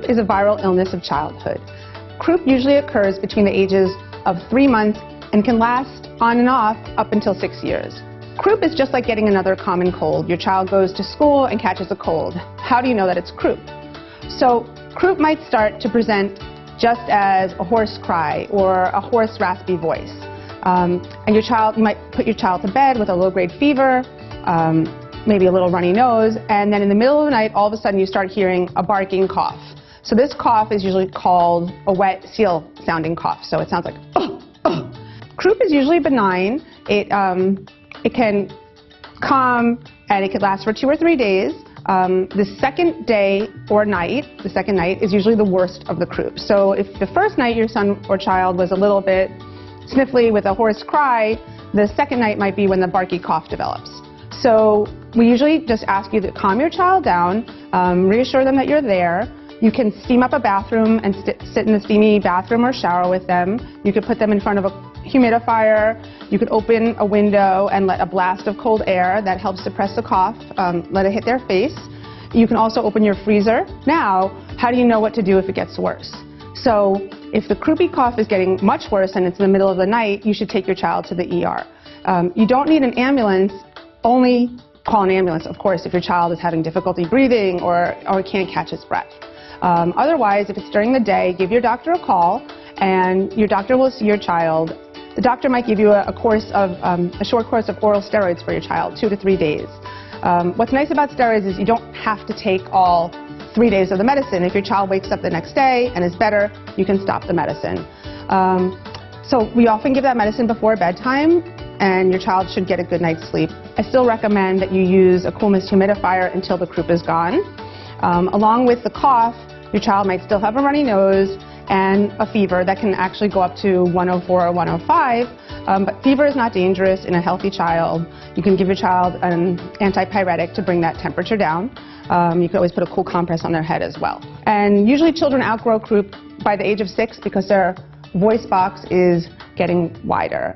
Croup is a viral illness of childhood. Croup usually occurs between the ages of 3 months and can last on and off up until 6 years. Croup is just like getting another common cold. Your child goes to school and catches a cold. How do you know that it's Croup? So Croup might start to present just as a hoarse cry or a hoarse, raspy voice. And you might put your child to bed with a low-grade fever, maybe a little runny nose, and then in the middle of the night, all of a sudden you start hearing a barking cough. So this cough is usually called a wet seal-sounding cough, so it sounds like, oh, oh. Croup is usually benign. It can come and it could last for 2 or 3 days. The second day or night, the second night is usually the worst of the Croup. So if the first night your son or child was a little bit sniffly with a hoarse cry, the second night might be when the barky cough develops. So we usually just ask you to calm your child down, reassure them that you're there. You can steam up a bathroom and sit in the steamy bathroom or shower with them. You could put them in front of a humidifier. You could open a window and let a blast of cold air that helps suppress the cough, let it hit their face. You can also open your freezer. Now, how do you know what to do if it gets worse? So if the croupy cough is getting much worse and it's in the middle of the night, you should take your child to the ER. You don't need an ambulance, only call an ambulance, of course, if your child is having difficulty breathing or can't catch his breath. Otherwise, if it's during the day, give your doctor a call and your doctor will see your child. The doctor might give you a short course of oral steroids for your child, 2 to 3 days. What's nice about steroids is you don't have to take all 3 days of the medicine. If your child wakes up the next day and is better, you can stop the medicine. So we often give that medicine before bedtime, and your child should get a good night's sleep. I still recommend that you use a cool mist humidifier until the Croup is gone. Along with the cough, your child might still have a runny nose and a fever that can actually go up to 104 or 105, but fever is not dangerous in a healthy child. You can give your child an antipyretic to bring that temperature down. You can always put a cool compress on their head as well. And usually children outgrow Croup by the age of 6 because their voice box is getting wider.